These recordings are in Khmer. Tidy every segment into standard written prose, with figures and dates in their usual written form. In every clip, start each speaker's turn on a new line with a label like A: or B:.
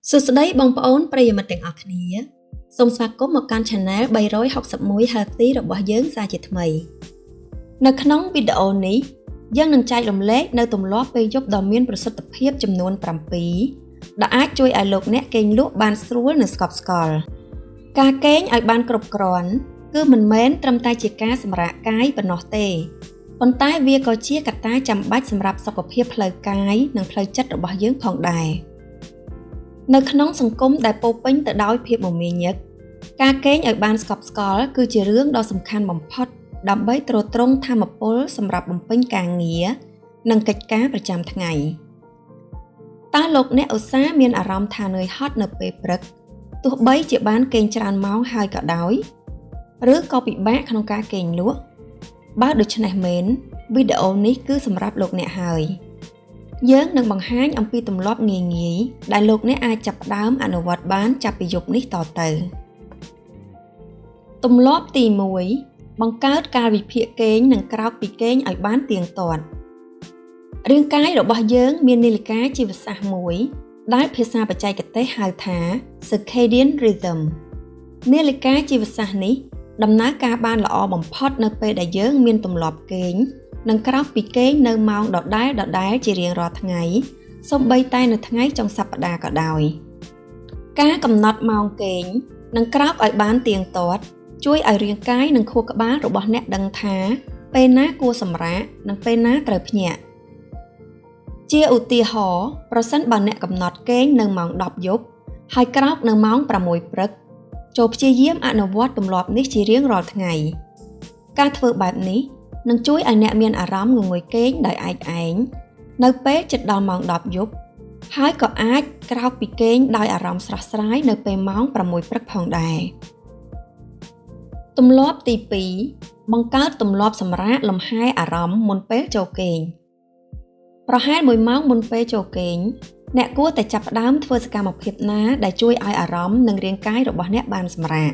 A: សួស្តីបងប្អូនប្រិយមិត្តទាំងអស់គ្នាសូមស្វាគមន៍មកកាន់ Channel 361 Healthy របស់យើងសាជាថ្មីនៅក្នុងវីដេអូនេះយើងនឹងចែករំលែកនៅទម្លាប់ពេលយប់ដ៏មានប្រសិទ្ធភាពចំនួន7ដែលអាចជួយឲ្យលោកអ្នកគេងលក់បានស្រួលនិងស្កប់ស្កល់ការគេងឲ្យបានគ្រប់គ្រាន់គឺមិនមែនត្រឹមតែជាការសម្រាកកាយប៉ុណ្ណោះទេប៉ុន្តែវាក៏ជាកត្តាចាំបាច់សម្រាប់សុខភាពផ្លូវកាយនិងផ្លូវចិត្តរបស់យើងផងដែរនៅក្នុងសង្គមដែលពោរពេញទៅដោយភាពមមាញឹកការគេងឲ្យបានស្កប់ស្កល់គឺជារឿងដ៏សំខាន់បំផុតដើម្បីទ្រទ្រង់ថាមពលសម្រាប់បំពេញការងារនិងកិច្ចការប្រចាំថ្ងៃតើលោកអ្នកឧស្សាហ៍មានអារម្មណ៍ថានឿយហត់នៅពេលព្រឹកទោះបីជាបានគេងច្រើនម៉ោងហើយក៏ដោយឬក៏ពិបាកក្នុងការគេងលក់បើដូច្នេះមែនវីដេអូនេះគឺសម្រាប់លោកអ្នកហើយយើងនឹងបង្ហាញអំពីទម្លាប់ងាយៗដែលលោកអ្នកអាចចាប់ផ្ដើមអនុវត្តបានចាប់ពីយប់នេះតទៅទម្លាប់ទី1បង្កើតកាលវិភាគគេងនិងក្រោកពីគេងឲ្យបានទៀងទាត់រាងកាយរបស់យើងមាននាឡិកាជីវសាស្ត្រមួយដែលភាសាបច្ចេកទេសហៅថា circadian rhythm នាឡិកាជីវសាស្ត្រនេះដំណើរការបានល្អបំផុតនៅពេលដែលយើងមានទម្លាប់គេងនិងក្រោកពីគេងនៅម៉ោងដដែលជារៀងរាល់ថ្ងៃសូម្បីតែនៅថ្ងៃចុងសប្តាហ៍ក៏ដោយការកំណត់ម៉ោងគេងនិងក្រោកឲ្យបានទៀងទាត់ជួយឲ្យរាងកាយនិងខួរក្បាលរបស់អ្នកដឹងថាពេលណាគួរសម្រាកនិងពេលណាត្រូវភ្ញាក់ជាឧទាហរណ៍ប្រសិនបើអ្នកកំណត់គេងនៅម៉ោង10យប់ហើយក្រោកនៅម៉ោង6ព្រឹកចូលព្យាយាមអនុវត្តទម្លាប់នេះជារៀងរាល់ថ្ងៃការធ្វើបែបនេះនឹងជួយឲ្យអ្នកមានអារម្មណ៍ងងុយគេងដោយឯកឯងនៅពេលជិតដល់ម៉ោង10យប់ហើយក៏អាចក្រោកពីគេងដោយអារម្មណ៍ស្រស់ស្រាយនៅពេលម៉ោង6ព្រឹកផងដែរទម្លាប់ទី2បង្កើតទម្លាប់សម្រាកលំហែអារម្មណ៍មុនពេលចូលគេងប្រហែល1ម៉ោងមុនពេលចូលគេងអ្នកគួរតែចាប់ផ្ដើមធ្វើសកម្មភាពណាដែលជួយឲ្យអារម្មណ៍និងរាងកាយរបស់អ្នកបានសម្រាក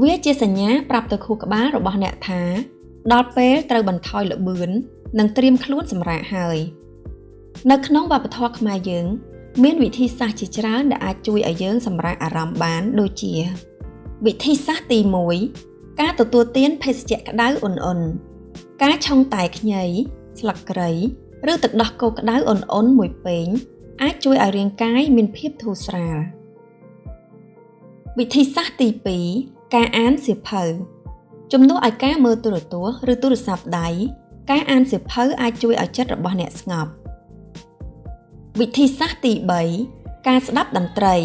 A: វាជាសញ្ញាប្រាប់ទៅខួរក្បាលរបស់អ្នកថាដល់ពេលត្រូវបន្ថយល្បឿននិងត្រៀមខ្លួនសម្រាកហើយនៅក្នុងវប្បធម៌ខ្មែរយើងមានវិធីសាស្ត្រជាច្រើនដែលអាចជួយឲ្យយើងសម្រាកអារម្មណ៍បានដូចជាវិធីសាស្ត្រទី1ការទទួលទានភេសជ្ជៈក្តៅអ៊ុនៗការឆុងតែខ្ញីស្លឹកគ្រៃឬទឹកដោះគោក្តៅអ៊ុនៗមួយពែងអាចជួយឲ្យរាងកាយមានភាពធូរស្រាលវិធីសាស្ត្រទី2ការអានសៀវភៅជំនួសឲ្យការមើលទូរទស្សន៍ឬទូរស័ព្ទដៃការអានសៀវភៅអាចជួយឲ្យចិត្តរបស់អ្នកស្ងប់វិធីសាស្ត្រទី3ការស្ដាប់តន្ត្រី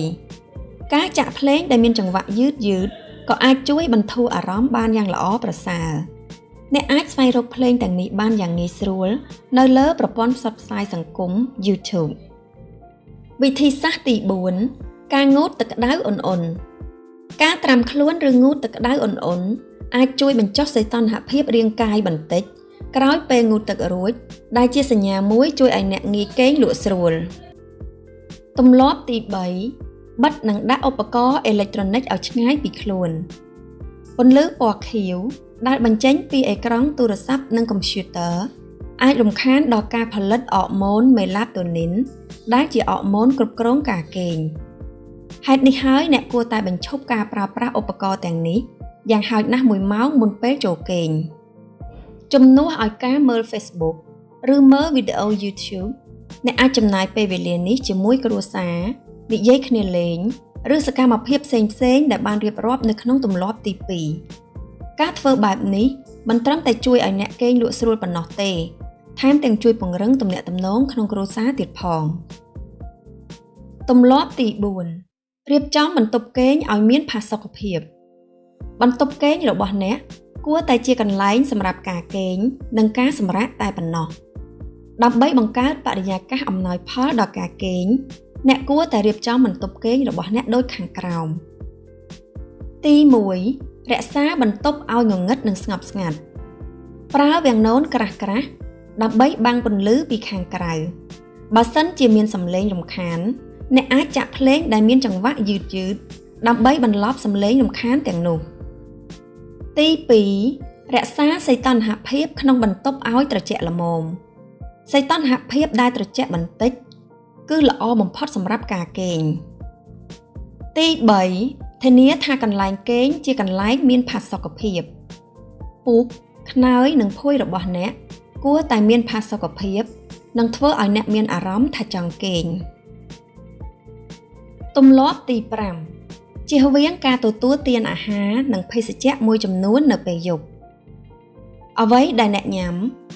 A: ការចាក់ភ្លេងដែលមានចង្វាក់យឺតក៏អាចជួយបន្ធូរអារម្មណ៍បានយ៉ាងល្អប្រសើរអ្នកអាចស្វែងរកភ្លេងទាំងនេះបានយ៉ាងងាយស្រួលនៅលើប្រព័ន្ធផ្សព្វផ្សាយសង្គម YouTube វិធីសាស្ត្រទី4ការងូតទឹកក្តៅអ៊ុនៗការត្រាំខ្លួនឬងូតទឹកក្តៅអ៊ុនៗអាចជួយបញ្ចុះសីតុណ្ហភាពរាងកាយបន្តិចក្រោយពេលងូតទឹករួចដែលជាសញ្ញាមួយជួយឲ្យអ្នកងាយគេងលក់ស្រួលទម្លាប់ទី3បិទនិងដាក់ឧបករណ៍អេឡិចត្រូនិកឲ្យឆ្ងាយពីខ្លួនពន្លឺពណ៌ខៀវដែលបញ្ចេញពីអេក្រង់ទូរស័ព្ទនិងកុំព្យូទ័រអាចរំខានដល់ការផលិតអរម៉ូនមេឡាតូនីនដែលជាអរម៉ូនគ្រប់គ្រងការគេងហេតុនេះហើយអ្នកគួរតែបញ្ឈប់ការប្រើប្រាស់ឧបករណ៍ទាំងនេះយ៉ាងហោចណាស់1ម៉ោងមុនពេលចូលគេងជំនួសឲ្យការមើល Facebook ឬមើលវីដេអូ YouTube អ្នកអាចចំណាយពេលវេលានេះជាមួយគ្រួសារនិយាយគ្នាលេងឬសកម្មភាពផ្សេងៗដែលបានរៀបរាប់នៅក្នុងទម្លាប់ទី2ការធ្វើបែបនេះមិនត្រឹមតែជួយឲ្យអ្នកគេងលក់ស្រួលប៉ុណ្ណោះទេថែមទាំងជួយពង្រឹងទំនាក់ទំនងក្នុងគ្រួសារទៀតផងទម្លាប់ទី4រៀបចំបន្ទប់គេងឲ្យមានផាសុកភាពបន្ទប់គេងរបស់អ្នកគួរតែជាកន្លែងសម្រាប់ការគេងនិងការសម្រាកតែប៉ុណ្ណោះដើម្បីបង្កើតបរិយាកាសអំណោយផលដល់ការគេងអ្នកគួរតែរៀបចំបន្ទប់គេងរបស់អ្នកដូចខាងក្រោមទី1រក្សាបន្ទប់ឲ្យងងឹតនិងស្ងប់ស្ងាត់ប្រើវាំងននក្រាស់ៗដើម្បីបាំងពន្លឺពីខាងក្រៅបើសិនជាមានសំឡេងរំខានអ្នកអាចចាក់ភ្លេងដែលមានចង្វាក់យឺតដើម្បីបន្លប់សំឡេងរំខានទាំងនោះទី2រក្សាសីតុណ្ហភាពក្នុងបន្ទប់ឲ្យត្រជាក់ល្មមសីតុណ្ហភាពដែលត្រជាក់បន្តិច គឺល្អបំផុតសម្រាប់ការគេងទី3ធានាថាកន្លែងគេងជាកន្លែងមានផាសុកភាពពូកខ្នើយនិងភួយរបស់អ្នកគួរតែមានផាសុកភាពនិងធ្វើឲ្យអ្នកមានអារម្មណ៍ថាចង់គេងទម្លាប់ទី5ជៀសវាងការទទួលទានអាហារនិងភេសជ្ជៈមួយចំនួននៅពេលយប់អ្វីដែលអ្នកញ៉ាំ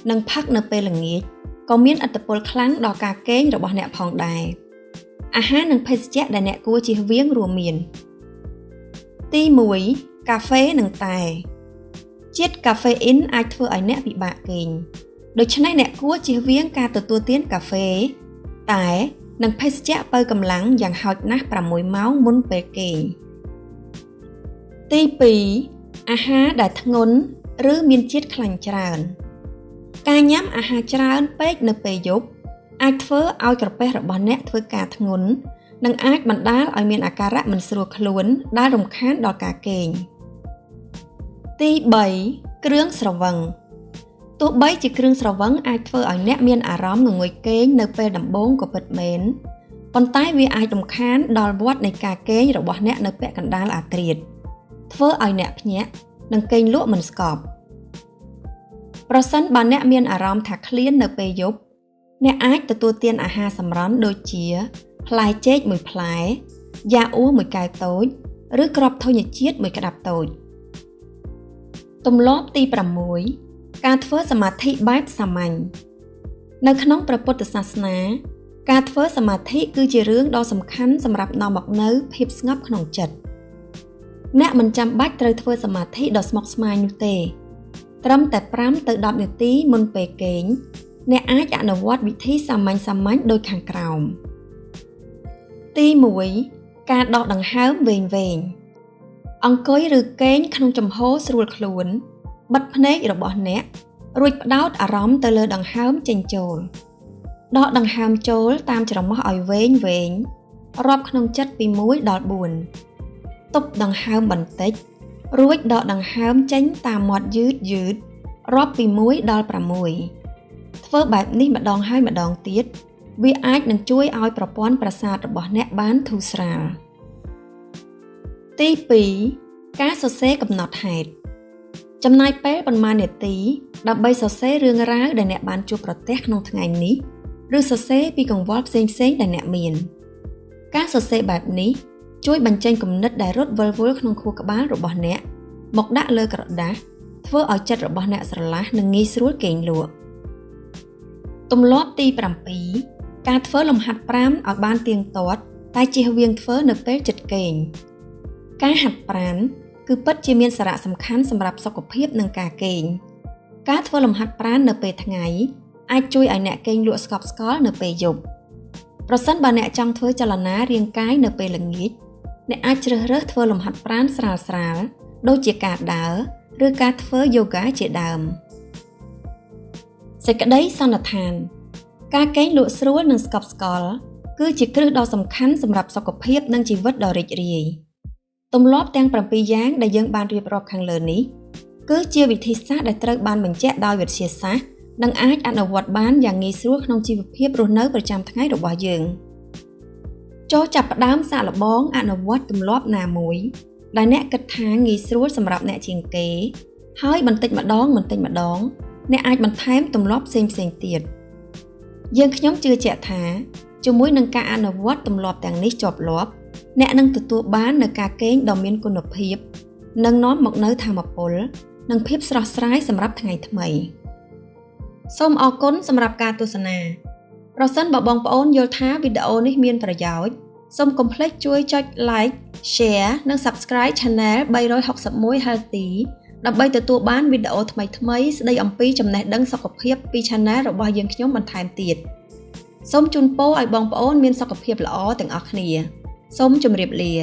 A: និងផឹកនៅពេលល្ងាចក៏មានឥទ្ធិពលខ្លាំងដល់ការគេងរបស់អ្នកផងដែរអាហារនិងភេសជ្ជៈដែលអ្នកគួរជៀសវាងរួមមានទី1កាហ្វេនិងតែជាតិកាហ្វេអ៊ីនអាចធ្វើឲ្យអ្នកពិបាកគេងដូច្នេះអ្នកគួរជៀសវាងការទទួលទានកាហ្វេតែនិងភេសជ្ជៈបើកម្លាំងយ៉ាងហោចណាស់6ម៉ោងមុនពេលគេងទី2អាហារដែលធ្ងន់ឬមានជាតិខ្លាញ់ច្រើនការញ៉ាំអាហារច្រើនពេកនៅពេលយប់អាចធ្វើឲ្យក្រពះរបស់អ្នកធ្វើការធ្ងន់និងអាចបណ្ដាលឲ្យមានអាការៈមិនស្រួលខ្លួនដែលរំខានដល់ការគេងទី3គ្រឿងស្រវឹងទោះបីជាគ្រឿងស្រវឹងអាចធ្វើឲ្យអ្នកមានអារម្មណ៍ងងុយគេងនៅពេលដំបូងក៏ពិតមែនប៉ុន្តែវាអាចរំខានដល់វដ្តនៃការគេងរបស់អ្នកនៅពាក់កណ្ដាលអាធ្រាត្រធ្វើឲ្យអ្នកភ្ញាក់និងគេងលក់មិនស្កប់ប្រសិនបើអ្នកមានអារម្មណ៍ថាឃ្លាននៅពេលយប់អ្នកអាចទទួលទានអាហារសម្រន់ដូចជាផ្លែចេកមួយផ្លែយ៉ាអ៊ូមួយកែវតូចឬគ្រាប់ធញ្ញជាតិមួយក្តាប់តូចទម្លាប់ទី6ការធ្វើសមាធិបែបសាមញ្ញនៅក្នុងព្រះពុទ្ធសាសនាការធ្វើសមាធិគឺជារឿងដ៏សំខាន់សម្រាប់នាំមកនូវភាពស្ងប់ក្នុងចិត្តអ្នកមិនចាំបាច់ត្រូវធ្វើសមាធិដ៏ស្មុគស្មាញនោះទេត្រឹមតែ5ទៅ10នាទីមុនពេលគេងអ្នកអាចអនុវត្តវិធីសាមញ្ញដូចខាងក្រោមទី1ការដកដង្ហើមវែងអង្គុយឬគេងក្នុងជំហរស្រួលខ្លួនបិទភ្នែករបស់អ្នករួចផ្ដោតអារម្មណ៍ទៅលើដង្ហើមចេញចូលដកដង្ហើមចូលតាមច្រមុះឲ្យវែងរាប់ក្នុងចិត្តពី1ដល់4ទប់ដង្ហើមបន្តិចរួចដកដង្ហើមចេញតាមមាត់យឺតរាប់ពី1ដល់6ធ្វើបែបនេះម្ដងហើយម្ដងទៀតវាអាចនឹងជួយឲ្យប្រព័ន្ធប្រសាទរបស់អ្នកបានធូរស្រាលទី2ការសរសេរកំណត់ហេតុចំណាយពេលប៉ុន្មាននាទីដើម្បីសរសេររឿងរ៉ាវដែលអ្នកបានជួបប្រទះក្នុងថ្ងៃនេះឬសរសេរពីកង្វល់ផ្សេងៗដែលអ្នកមានការសរសេរបែបនេះជួយបញ្ចេញគំនិតដែលរត់វិលវល់ក្នុងខួរក្បាលរបស់អ្នកមកដាក់លើក្រដាសធ្វើឲ្យចិត្តរបស់អ្នកស្រឡះនិងងាយស្រួលគេងលក់ទម្លាប់ទី7ការធ្វើលំហាត់ប្រាណឲ្យបានទៀងទាត់តែជៀសវាងធ្វើនៅពេលជិតគេងការហាត់ប្រាណគឺពិតជាមានសារៈសំខាន់សម្រាប់សុខភាពនិងការគេងការធ្វើលំហាត់ប្រាណនៅពេលថ្ងៃអាចជួយឲ្យអ្នកគេងលក់ស្កប់ស្កល់នៅពេលយប់ប្រសិនបើអ្នកចង់ធ្វើចលនារាងកាយនៅពេលល្ងាចអ្នកអាចជ្រើសរើសធ្វើលំហាត់ប្រាណស្រាលៗដូចជាការដើរឬការធ្វើយូហ្គាជាដើមសេចក្តីសន្និដ្ឋានការគេងលក់ស្រួលនិងស្កប់ស្កល់គឺជាគ្រឹះដ៏សំខាន់សម្រាប់សុខភាពនិងជីវិតដ៏រីករាយទម្លាប់ទាំង7យ៉ាងដែលយើងបានរៀបរាប់ខាងលើនេះគឺជាវិធីសាស្ត្រដែលត្រូវបានបញ្ជាក់ដោយវិទ្យាសាស្ត្រនិងអាចអនុវត្តបានយ៉ាងងាយស្រួលក្នុងជីវភាពរស់នៅប្រចាំថ្ងៃរបស់យើងចូលចាប់ផ្ដើមសាកល្បងអនុវត្តទម្លាប់ណាមួយដែលអ្នកគិតថាងាយស្រួលសម្រាប់អ្នកជាងគេហើយបន្តិចម្ដងអ្នកអាចបន្ថែមទម្លាប់ផ្សេងទៀតយើងខ្ញុំជឿជាក់ថាជាមួយនឹងការអនុវត្តទម្លាប់ទាំងនេះជាប់លាប់អ្នកនឹងទទួលបាននូវការគេងដ៏មានគុណភាពនិងនាំមកនូវថាមពលនិងភាពស្រស់ស្រាយសម្រាប់ថ្ងៃថ្មីសូមអរគុណសម្រាប់ការទស្សនាប្រសិនបើបងប្អូនយល់ថាវីដេអូនេះមានប្រយោជន៍សូមកុំភ្លេចជួយចុច like share និង subscribe Channel 361 Healthy ដើម្បីទទួលបានវីដេអូថ្មីៗស្ដីអំពីចំណេះដឹងសុខភាពពី Channel របស់យើងខ្ញុំបន្ថែមទៀតសូមជូនពរឲ្យបងប្អូនមានសុខភាពល្អទាំងអស់គ្នាសូមជម្រាបលា